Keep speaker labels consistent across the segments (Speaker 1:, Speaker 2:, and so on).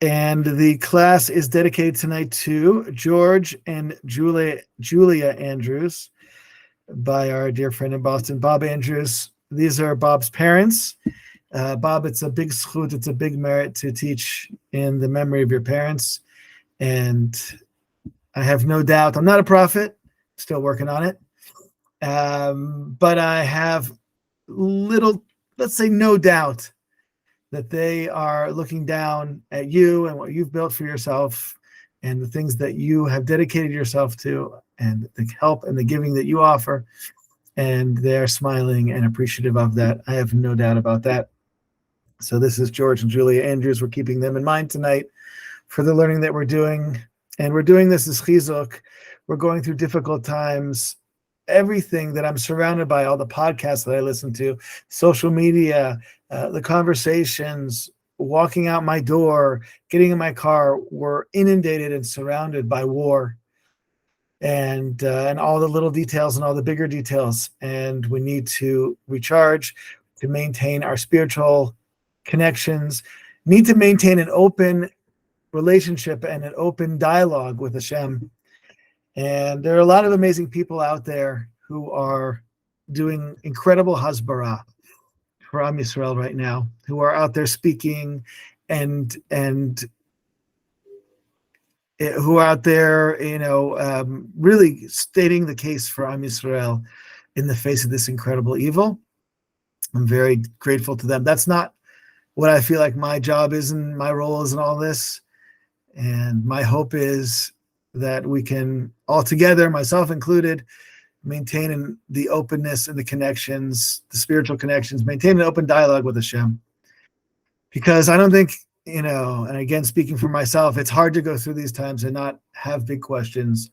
Speaker 1: And the class is dedicated tonight to George and Julia Andrews by our dear friend in Boston, Bob Andrews. These are Bob's parents. Bob, it's a big zchut, it's a big merit to teach in the memory of your parents. And I have no doubt, I'm not a prophet, still working on it. But I have little, let's say no doubt that they are looking down at you and what you've built for yourself and the things that you have dedicated yourself to and the help and the giving that you offer. And they're smiling and appreciative of that. I have no doubt about that. So this is George and Julia Andrews. We're keeping them in mind tonight for the learning that we're doing. And we're doing this as chizuk. We're going through difficult times. Everything that I'm surrounded by, all the podcasts that I listen to, social media, the conversations, walking out my door, getting in my car, we're inundated and surrounded by war and all the little details and all the bigger details. And we need to recharge, to maintain our spiritual connections, need to maintain an open relationship and an open dialogue with Hashem. And there are a lot of amazing people out there who are doing incredible hasbara for Am Yisrael right now, who are out there speaking and who are out there, really stating the case for Am Yisrael in the face of this incredible evil. I'm very grateful to them. That's not what I feel like my job is and my role is in all this. And my hope is that we can all together, myself included, maintain the openness and the connections, the spiritual connections, maintain an open dialogue with Hashem. Because I don't think, and again, speaking for myself, it's hard to go through these times and not have big questions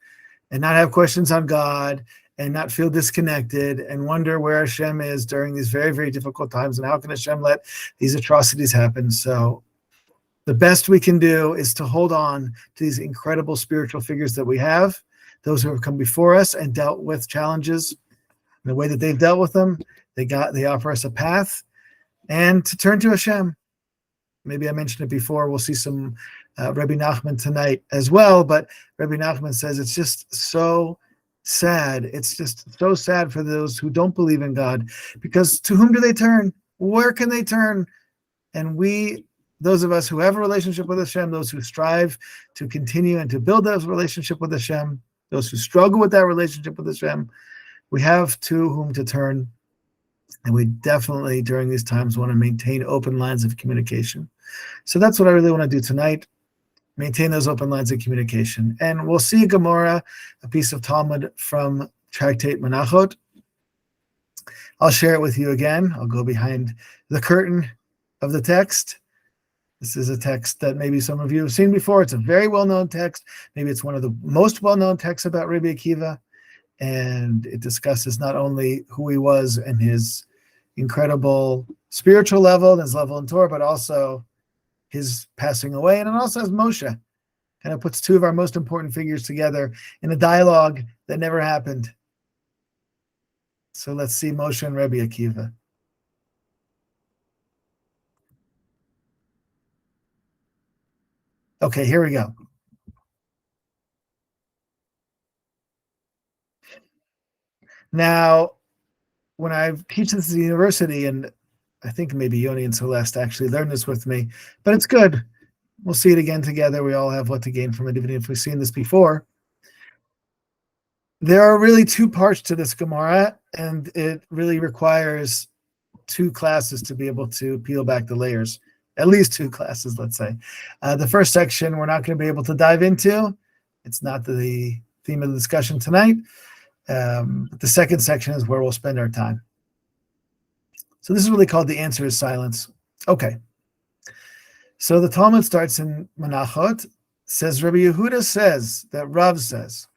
Speaker 1: and not have questions on God and not feel disconnected and wonder where Hashem is during these very, very difficult times and how can Hashem let these atrocities happen. So the best we can do is to hold on to these incredible spiritual figures that we have, those who have come before us and dealt with challenges in the way that they've dealt with them. They offer us a path, and to turn to Hashem. Maybe I mentioned it before. We'll see some Rabbi Nachman tonight as well, but Rabbi Nachman says it's just so sad. It's just so sad for those who don't believe in God, because to whom do they turn? Where can they turn? And those of us who have a relationship with Hashem, those who strive to continue and to build that relationship with Hashem, those who struggle with that relationship with Hashem, we have to whom to turn. And we definitely, during these times, want to maintain open lines of communication. So that's what I really want to do tonight, maintain those open lines of communication. And we'll see Gemara, a piece of Talmud from Tractate Menachot. I'll share it with you again. I'll go behind the curtain of the text. This is a text that maybe some of you have seen before. It's a very well-known text. Maybe it's one of the most well-known texts about Rabbi Akiva. And it discusses not only who he was and his incredible spiritual level and his level in Torah, but also his passing away. And it also has Moshe. And it puts two of our most important figures together in a dialogue that never happened. So let's see Moshe and Rabbi Akiva. Okay, here we go. Now, when I teach this at the university, and I think maybe Yoni and Celeste actually learned this with me, but it's good. We'll see it again together. We all have what to gain from it, even if we've seen this before. There are really two parts to this Gemara, and it really requires two classes to be able to peel back the layers. At least two classes, let's say. The first section we're not going to be able to dive into. It's not the theme of the discussion tonight. But the second section is where we'll spend our time. So this is really called the answer is silence. Okay. So the Talmud starts in Menachot, says Rabbi Yehuda says, that Rav says,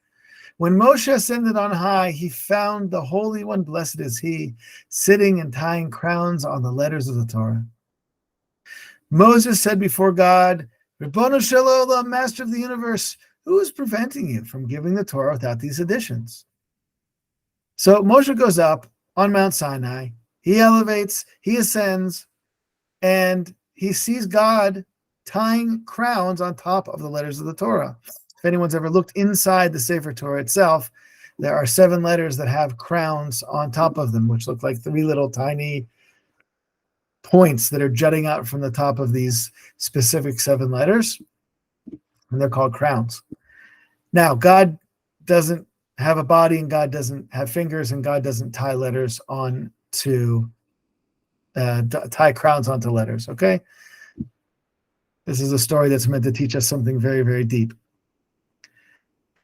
Speaker 1: when Moshe ascended on high, he found the Holy One, blessed is he, sitting and tying crowns on the letters of the Torah. Moses said before God, Ribono shel olam, master of the universe, who is preventing you from giving the Torah without these additions? So Moshe goes up on Mount Sinai, he elevates, he ascends, and he sees God tying crowns on top of the letters of the Torah. If anyone's ever looked inside the Sefer Torah itself, there are 7 letters that have crowns on top of them, which look like 3 little tiny points that are jutting out from the top of these specific 7 letters, and they're called crowns. Now, God doesn't have a body, and God doesn't have fingers, and God doesn't tie letters on to tie crowns onto letters, okay? This is a story that's meant to teach us something very, very deep.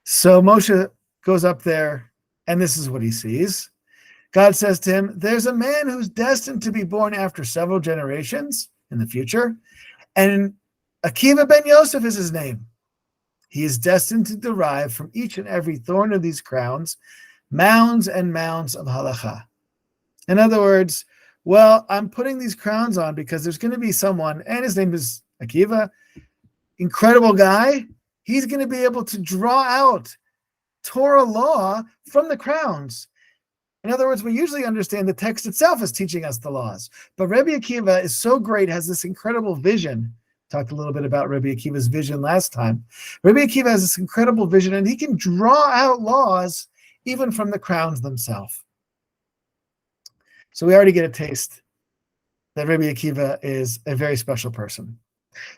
Speaker 1: So Moshe goes up there, and this is what he sees. God says to him, there's a man who's destined to be born after several generations in the future, and Akiva ben Yosef is his name. He is destined to derive from each and every thorn of these crowns mounds and mounds of halacha. In other words, well, I'm putting these crowns on because there's going to be someone, and his name is Akiva, incredible guy. He's going to be able to draw out Torah law from the crowns. In other words, we usually understand the text itself as teaching us the laws. But Rabbi Akiva is so great, has this incredible vision. Talked a little bit about Rabbi Akiva's vision last time. Rabbi Akiva has this incredible vision, and he can draw out laws even from the crowns themselves. So we already get a taste that Rabbi Akiva is a very special person.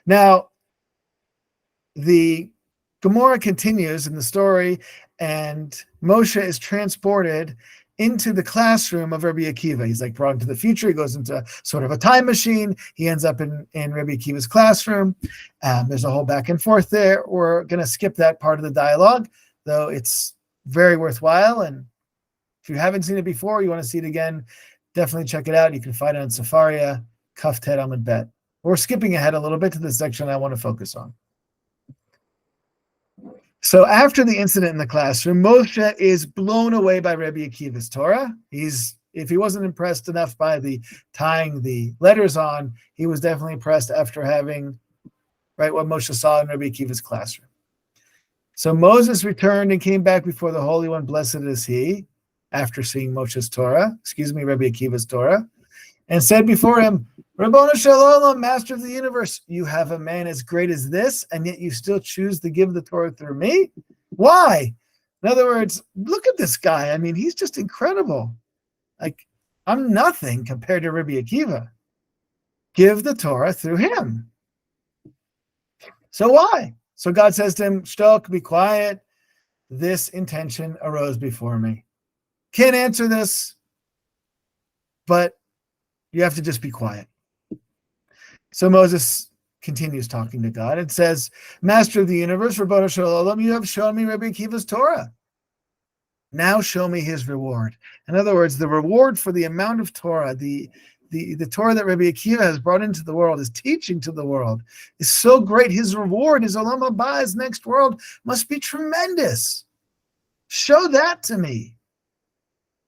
Speaker 1: Now, the Gemara continues in the story, and Moshe is transported into the classroom of Rabbi Akiva. He's like brought into the future. He goes into sort of a time machine. He ends up in Rabbi Akiva's classroom. There's a whole back and forth there. We're going to skip that part of the dialogue, though it's very worthwhile. And if you haven't seen it before, you want to see it again, definitely check it out. You can find it on Safaria, Kaf Tet Amud Bet. We're skipping ahead a little bit to the section I want to focus on. So after the incident in the classroom, Moshe is blown away by Rabbi Akiva's Torah. If he wasn't impressed enough by the tying the letters on, he was definitely impressed after having what Moshe saw in Rabbi Akiva's classroom. So Moses returned and came back before the Holy One, blessed is he, after seeing Rabbi Akiva's Torah, and said before him, Rabbonu Shalom, Master of the universe, you have a man as great as this, and yet you still choose to give the Torah through me? Why? In other words, look at this guy. I mean, he's just incredible. Like, I'm nothing compared to Rabbi Akiva. Give the Torah through him. So why? So God says to him, Shtok, be quiet. This intention arose before me. Can't answer this, but you have to just be quiet. So Moses continues talking to God and says, Master of the universe, Rabbanu Shalom, you have shown me Rabbi Akiva's Torah. Now show me his reward. In other words, the reward for the amount of Torah, the Torah that Rabbi Akiva has brought into the world, is teaching to the world, is so great. His reward, his Olam Haba, his next world, must be tremendous. Show that to me.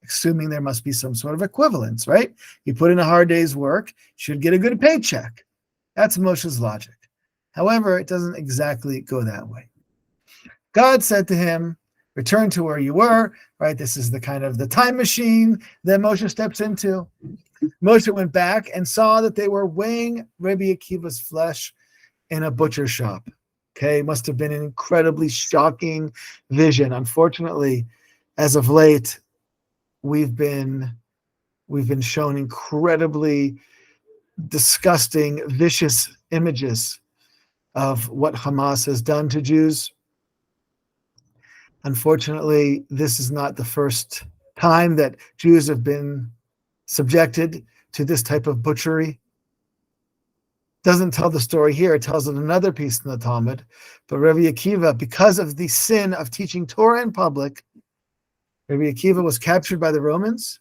Speaker 1: Assuming there must be some sort of equivalence, right? You put in a hard day's work, should get a good paycheck. That's Moshe's logic. However, it doesn't exactly go that way. God said to him, return to where you were, right? This is the kind of the time machine that Moshe steps into. Moshe went back and saw that they were weighing Rabbi Akiva's flesh in a butcher shop. Okay, must have been an incredibly shocking vision. Unfortunately, as of late, we've been shown incredibly disgusting, vicious images of what Hamas has done to Jews. Unfortunately, this is not the first time that Jews have been subjected to this type of butchery. Doesn't tell the story here, it tells it in another piece in the Talmud. But Rabbi Akiva, because of the sin of teaching Torah in public, Rabbi Akiva was captured by the Romans,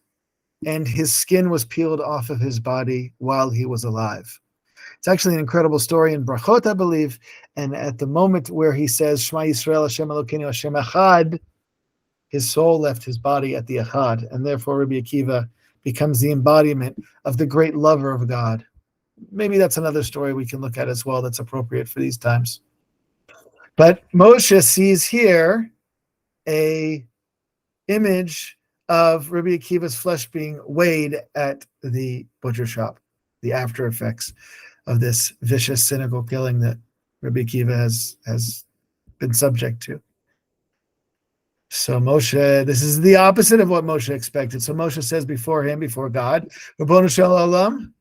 Speaker 1: and his skin was peeled off of his body while he was alive. It's actually an incredible story in Brachot, I believe, and at the moment where he says, Shema Yisrael, Hashem Elokeinu, Hashem Echad, his soul left his body at the Echad, and therefore Rabbi Akiva becomes the embodiment of the great lover of God. Maybe that's another story we can look at as well that's appropriate for these times. But Moshe sees here a image of Rabbi Akiva's flesh being weighed at the butcher shop, the after effects of this vicious, cynical killing that Rabbi Akiva has been subject to. So Moshe, this is the opposite of what Moshe expected. So Moshe says before God, Rabbonu Shel Olam,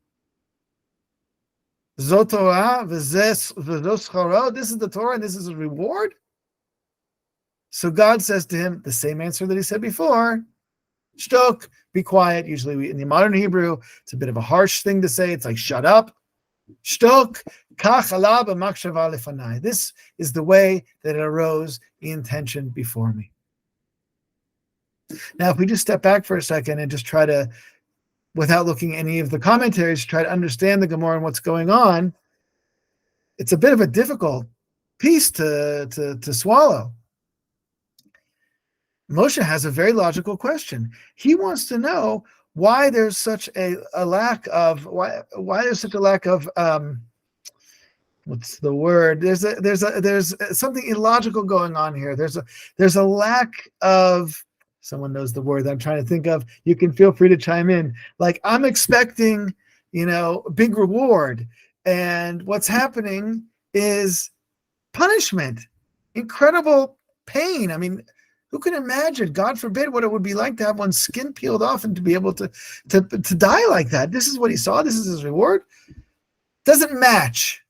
Speaker 1: Zot Torah, v'zos scharo, this is the Torah and this is a reward. So God says to him the same answer that he said before, Shtok, be quiet. Usually in the modern Hebrew, it's a bit of a harsh thing to say. It's like, shut up. Shtok, kach ala b'makshava lefanai. This is the way that it arose in tension before me. Now, if we just step back for a second and just try to, without looking at any of the commentaries, try to understand the Gemara and what's going on, it's a bit of a difficult piece to swallow. Moshe has a very logical question. He wants to know why there's such a lack of why there's such a lack of what's the word? There's something illogical going on here. There's a lack of, someone knows the word that I'm trying to think of. You can feel free to chime in. Like, I'm expecting, big reward, and what's happening is punishment, incredible pain. I mean, who can imagine, God forbid, what it would be like to have one's skin peeled off and to be able to die like that? This is what he saw. This is his reward. Doesn't match.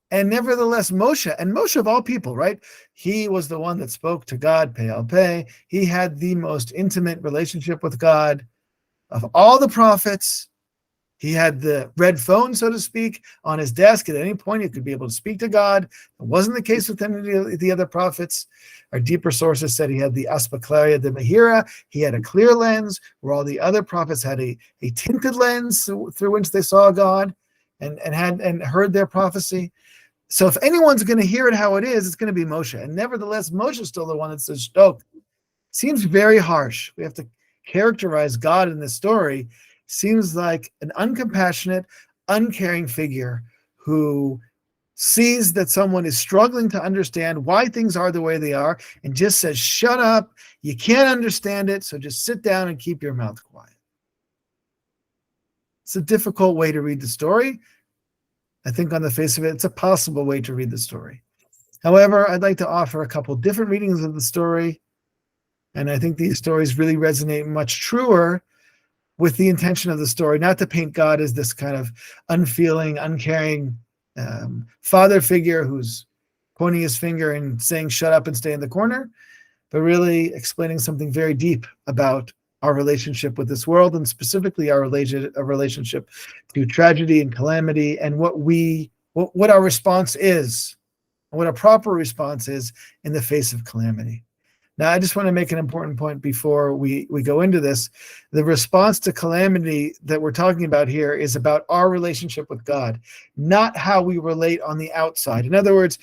Speaker 1: And nevertheless, Moshe of all people, right? He was the one that spoke to God, pei al pei. He had the most intimate relationship with God of all the prophets. He had the red phone, so to speak, on his desk. At any point, he could be able to speak to God. It wasn't the case with any of the other prophets. Our deeper sources said he had the aspaclaria de Mahira. He had a clear lens, where all the other prophets had a tinted lens through which they saw God and heard their prophecy. So if anyone's going to hear it how it is, it's going to be Moshe. And nevertheless, Moshe is still the one that says, "Shtok." Seems very harsh. We have to characterize God in this story. Seems like an uncompassionate, uncaring figure who sees that someone is struggling to understand why things are the way they are and just says, "Shut up, you can't understand it, so just sit down and keep your mouth quiet." It's a difficult way to read the story. I think on the face of it, it's a possible way to read the story. However, I'd like to offer a couple different readings of the story, and I think these stories really resonate much truer with the intention of the story, not to paint God as this kind of unfeeling, uncaring father figure who's pointing his finger and saying, "Shut up and stay in the corner," but really explaining something very deep about our relationship with this world, and specifically our relationship to tragedy and calamity, and what our response is, and what a proper response is in the face of calamity. Now, I just want to make an important point before we go into this. The response to calamity that we're talking about here is about our relationship with God, not how we relate on the outside. In other words,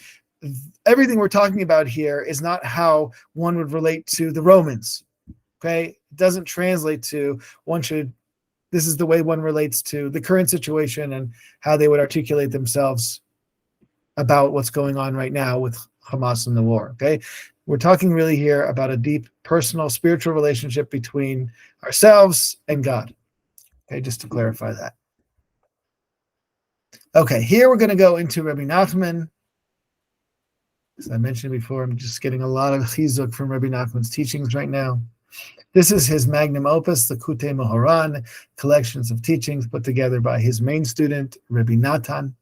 Speaker 1: everything we're talking about here is not how one would relate to the Romans. Okay, it doesn't translate to this is the way one relates to the current situation and how they would articulate themselves about what's going on right now with Hamas and the war. Okay, we're talking really here about a deep personal spiritual relationship between ourselves and God. Okay, just to clarify that. Okay, here we're going to go into Rabbi Nachman. As I mentioned before, I'm just getting a lot of chizuk from Rabbi Nachman's teachings right now. This is his magnum opus, the Kutei Moharan, collections of teachings put together by his main student, Rabbi Yonatan.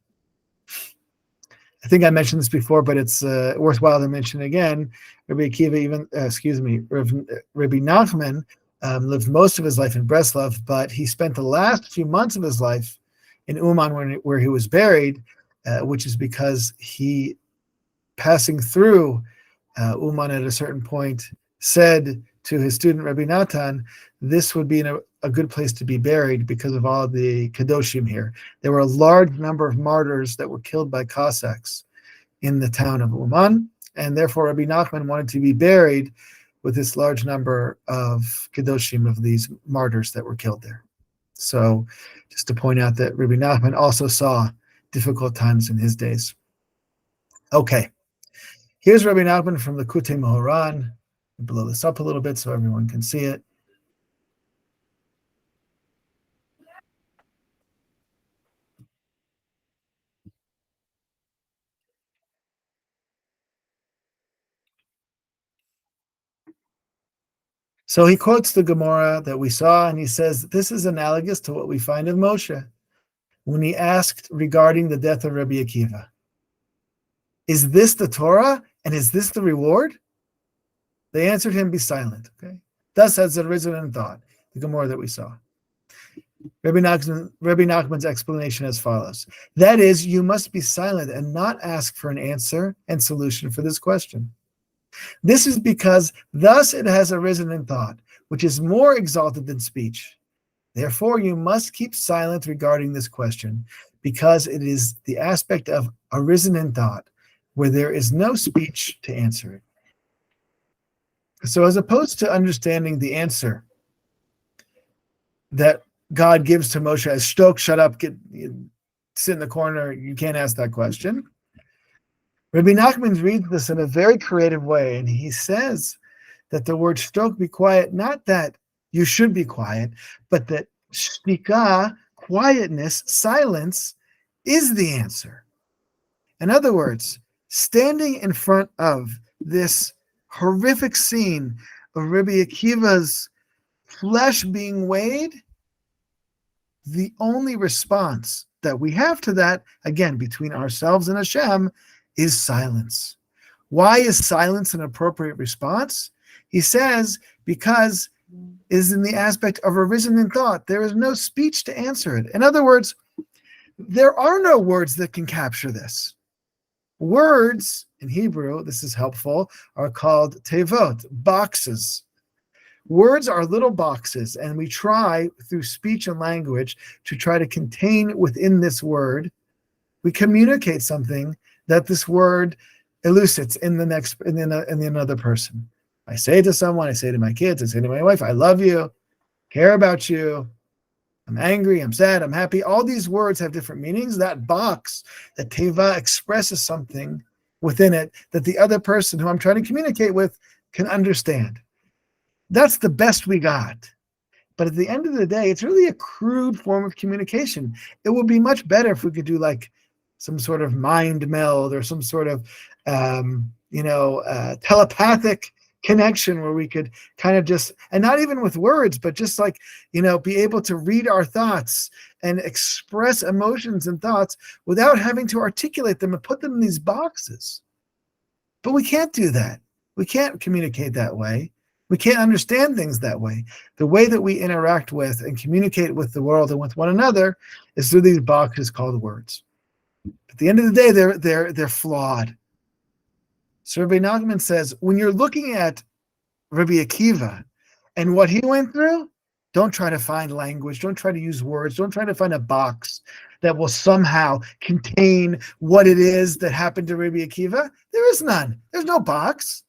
Speaker 1: I think I mentioned this before, but it's worthwhile to mention again. Rabbi Nachman lived most of his life in Breslov, but he spent the last few months of his life in Uman, where he was buried, which is because he, passing through Uman at a certain point, said to his student Rabbi Yonatan, this would be a good place to be buried because of all the Kedoshim here. There were a large number of martyrs that were killed by Cossacks in the town of Uman, and therefore Rabbi Nachman wanted to be buried with this large number of Kedoshim, of these martyrs that were killed there. So just to point out that Rabbi Nachman also saw difficult times in his days. Okay, here's Rabbi Nachman from the Kutei Moharan. Blow this up a little bit so everyone can see it. So he quotes the Gemara that we saw, and he says, this is analogous to what we find of Moshe when he asked regarding the death of Rabbi Akiva. Is this the Torah, and is this the reward? They answered him, be silent. Okay. Thus has arisen in thought, the Gemara that we saw. Rabbi Nachman's explanation as follows. That is, you must be silent and not ask for an answer and solution for this question. This is because thus it has arisen in thought, which is more exalted than speech. Therefore, you must keep silent regarding this question, because it is the aspect of arisen in thought, where there is no speech to answer it. So as opposed to understanding the answer that God gives to Moshe as shtok, shut up, sit in the corner, you can't ask that question. Rabbi Nachman reads this in a very creative way, and he says that the word shtok, be quiet, not that you should be quiet, but that shtika, quietness, silence, is the answer. In other words, standing in front of this horrific scene of Rabbi Akiva's flesh being weighed, the only response that we have to that, again, between ourselves and Hashem, is silence. Why is silence an appropriate response? He says, because it is in the aspect of arisen in thought. There is no speech to answer it. In other words, there are no words that can capture this. Words, in Hebrew, this is helpful, are called tevot, boxes. Words are little boxes, and we try through speech and language to try to contain within this word. We communicate something that this word elucidates in the another person. I say to someone, I say to my kids, I say to my wife, I love you, care about you, I'm angry, I'm sad, I'm happy. All these words have different meanings. That box, that teva, expresses something within it that the other person who I'm trying to communicate with can understand. That's the best we got. But at the end of the day, it's really a crude form of communication. It would be much better if we could do like some sort of mind meld or some sort of, telepathic connection where we could kind of just, and not even with words, but just like, be able to read our thoughts and express emotions and thoughts without having to articulate them and put them in these boxes. But we can't do that. We can't communicate that way. We can't understand things that way. The way that we interact with and communicate with the world and with one another is through these boxes called words. At the end of the day, they're flawed. So Rabbi Nachman says, when you're looking at Rabbi Akiva and what he went through, don't try to find language. Don't try to use words. Don't try to find a box that will somehow contain what it is that happened to Rabbi Akiva. There is none. There's no box.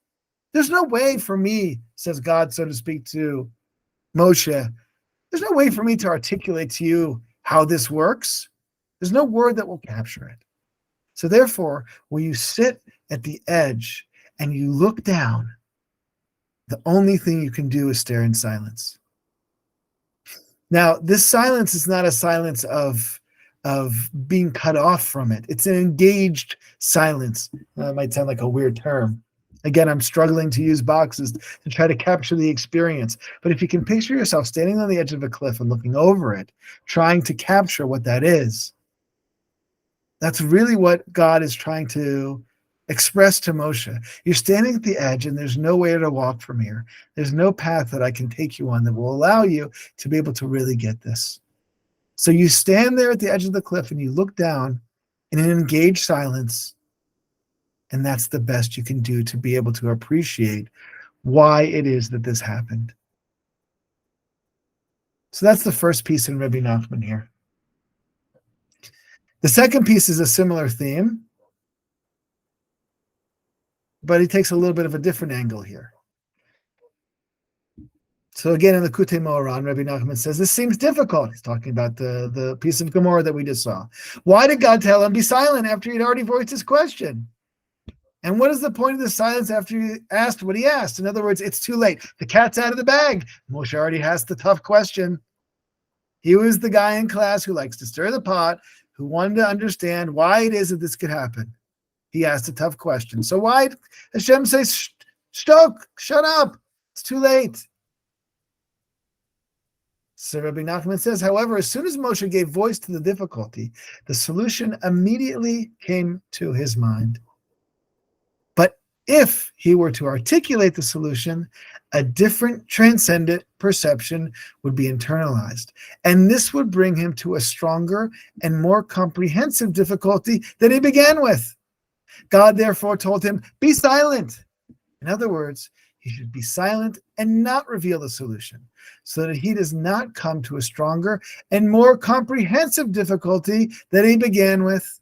Speaker 1: There's no way for me, says God, so to speak, to Moshe. There's no way for me to articulate to you how this works. There's no word that will capture it. So therefore, when you sit at the edge and you look down, the only thing you can do is stare in silence. Now, this silence is not a silence of being cut off from it. It's an engaged silence. That might sound like a weird term. Again, I'm struggling to use boxes to try to capture the experience. But if you can picture yourself standing on the edge of a cliff and looking over it, trying to capture what that is, that's really what God is trying to express to Moshe. You're standing at the edge and there's no way to walk from here. There's no path that I can take you on that will allow you to be able to really get this. So you stand there at the edge of the cliff and you look down in an engaged silence, and that's the best you can do to be able to appreciate why it is that this happened. So that's the first piece in Rabbi Nachman here. The second piece is a similar theme, but he takes a little bit of a different angle here. So again, in the Kutei Moharan, Rabbi Nachman says, this seems difficult. He's talking about the piece of Gemara that we just saw. Why did God tell him, be silent, after he'd already voiced his question? And what is the point of the silence after he asked what he asked? In other words, it's too late. The cat's out of the bag. Moshe already asked the tough question. He was the guy in class who likes to stir the pot, who wanted to understand why it is that this could happen. He asked a tough question. So why Hashem says, shtok, shut up. It's too late. So Rabbi Nachman says, however, as soon as Moshe gave voice to the difficulty, the solution immediately came to his mind. But if he were to articulate the solution, a different transcendent perception would be internalized. And this would bring him to a stronger and more comprehensive difficulty than he began with. God therefore told him, be silent. In other words, he should be silent and not reveal the solution, so that he does not come to a stronger and more comprehensive difficulty that he began with.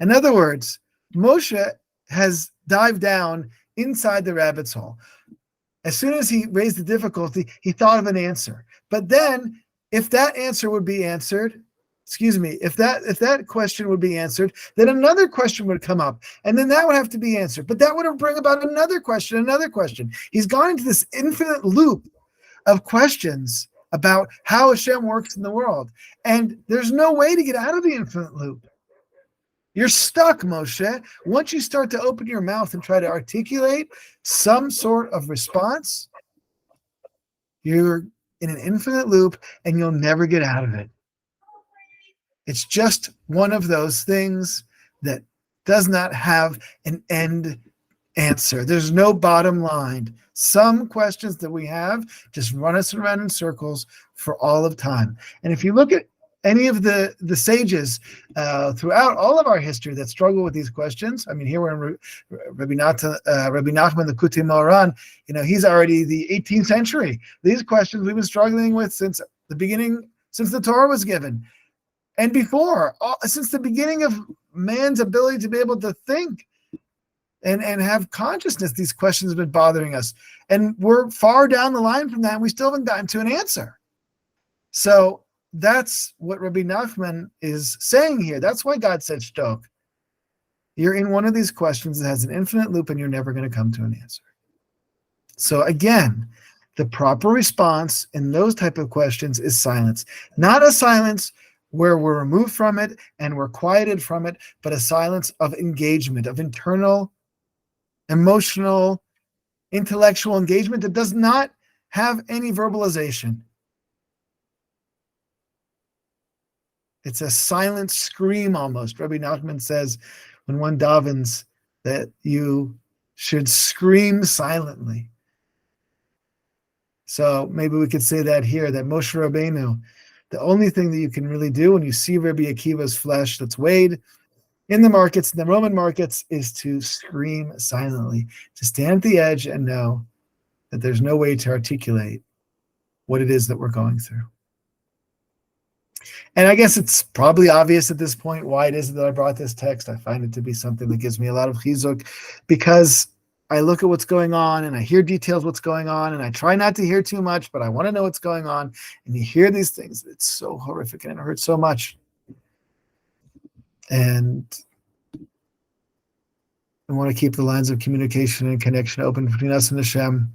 Speaker 1: In other words, Moshe has dived down inside the rabbit's hole. As soon as he raised the difficulty, he thought of an answer. But then, if that answer would be answered, if that question would be answered, then another question would come up, and then that would have to be answered. But that would bring about another question. He's gone into this infinite loop of questions about how Hashem works in the world. And there's no way to get out of the infinite loop. You're stuck, Moshe. Once you start to open your mouth and try to articulate some sort of response, you're in an infinite loop and you'll never get out of it. It's just one of those things that does not have an end answer. There's no bottom line. Some questions that we have just run us around in circles for all of time. And if you look at any of the sages throughout all of our history that struggle with these questions, I mean, here we're in Rabbi Nachman, the Kuti Moran, he's already the 18th century. These questions we've been struggling with since the beginning, since the Torah was given. And before, since the beginning of man's ability to be able to think and have consciousness, these questions have been bothering us. And we're far down the line from that, and we still haven't gotten to an answer. So that's what Rabbi Nachman is saying here. That's why God said, Shtok. You're in one of these questions that has an infinite loop, and you're never going to come to an answer. So again, the proper response in those type of questions is silence. Not a silence where we're removed from it and we're quieted from it, but a silence of engagement, of internal, emotional, intellectual engagement that does not have any verbalization. It's a silent scream almost. Rabbi Nachman says when one davens that you should scream silently. So maybe we could say that here, that Moshe Rabbeinu, the only thing that you can really do when you see Rabbi Akiva's flesh that's weighed in the markets, in the Roman markets, is to scream silently, to stand at the edge and know that there's no way to articulate what it is that we're going through. And I guess it's probably obvious at this point why it is that I brought this text. I find it to be something that gives me a lot of chizuk, because I look at what's going on and I hear details what's going on, and I try not to hear too much, but I want to know what's going on. And you hear these things, it's so horrific and it hurts so much. And I want to keep the lines of communication and connection open between us and Hashem.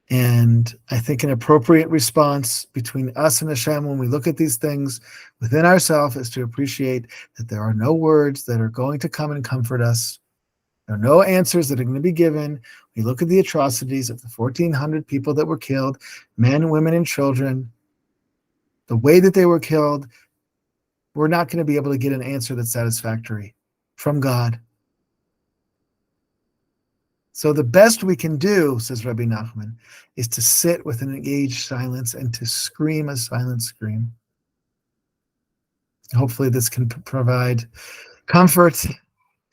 Speaker 1: And I think an appropriate response between us and Hashem when we look at these things within ourselves is to appreciate that there are no words that are going to come and comfort us. There are no answers that are going to be given. We look at the atrocities of the 1,400 people that were killed, men, women, and children. The way that they were killed, we're not going to be able to get an answer that's satisfactory from God. So the best we can do, says Rabbi Nachman, is to sit with an engaged silence and to scream a silent scream. Hopefully this can provide comfort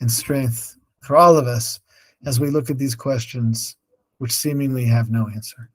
Speaker 1: and strength for all of us as we look at these questions which seemingly have no answer.